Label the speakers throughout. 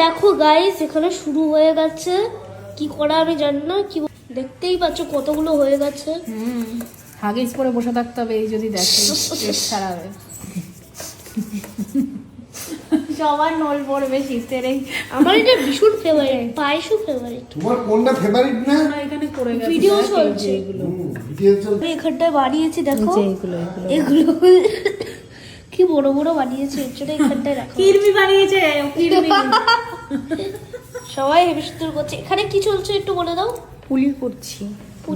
Speaker 1: দেখো গাইস এখানে শুরু হয়ে গেছে, কি করা আমি জানি না, কি দেখতেই পাচ্ছ কতগুলো হয়ে গেছে।
Speaker 2: হাগিস পরে বসে থাকতে হবে, এই যদি দেখে পেট ছাড়াবে। সবার নল পড়বে শীতের। এই
Speaker 1: আমার এটা ভীষণ ফেভারিট, পায়েসও ফেভারিট।
Speaker 3: তোমার কোনটা ফেভারিট না?
Speaker 2: এখানে করে গেছে
Speaker 1: ভিডিও চলছে,
Speaker 2: এগুলো
Speaker 3: ভিডিও চলছে।
Speaker 1: আমি এখানটায় বানিয়েছি দেখো,
Speaker 2: এগুলো
Speaker 1: এগুলো কি বড় বড় বানিয়েছে, এর জন্য এখানটায় রাখা।
Speaker 2: কিরমি বানিয়েছে কিরমি।
Speaker 1: সবাই হেবি সুন্দর করছে। এখানে কি চলছে একটু বলে দাও।
Speaker 2: পুলি করছি,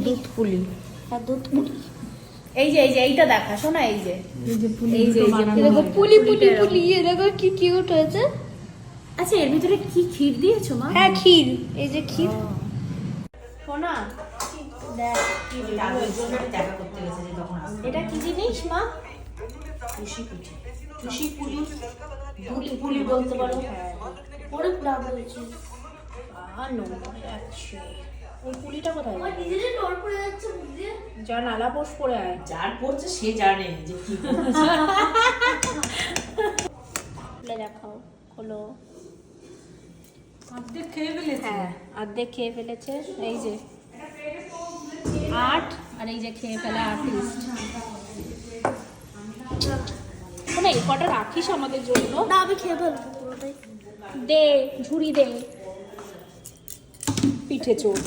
Speaker 2: দুধ পুলি।
Speaker 1: আর দুধ পুলি,
Speaker 2: এই যে এইটা দেখা, শোনা, এই যে
Speaker 1: দেখো পুলি পুলি পুলি, দেখো কি কিউট হয়েছে।
Speaker 2: আচ্ছা, এর ভিতরে কি ক্ষীর দিয়েছো মা?
Speaker 1: হ্যাঁ ক্ষীর, এই যে ক্ষীর।
Speaker 2: শোনা, এটা কি জিনিস মা?
Speaker 1: পুলি পুলি বলতে পারো, পরে নাম বলছি।
Speaker 2: ওই পুলিটা কোথায়?
Speaker 1: আমার নিজেরই ডর পড়ে যাচ্ছে বুঝলি।
Speaker 2: যা নালা পোষ করে আয়।
Speaker 4: যার পড়ছে সে জানে যে কি করছে।
Speaker 1: খুলে দেখাও, খোলো।
Speaker 4: অর্ধেক খেয়ে ফেলেছে।
Speaker 2: হ্যাঁ, অর্ধেক খেয়ে ফেলেছে। এই যে 8, আর এই যে খেয়ে ফেলা আর্টিস্ট। শোনা, এই কটা রাখিস আমাদের জন্য।
Speaker 1: না আমি খেয়ে ফেলবো পুরোটাই।
Speaker 2: দে, ঝুড়ি দে। পিঠে চোর।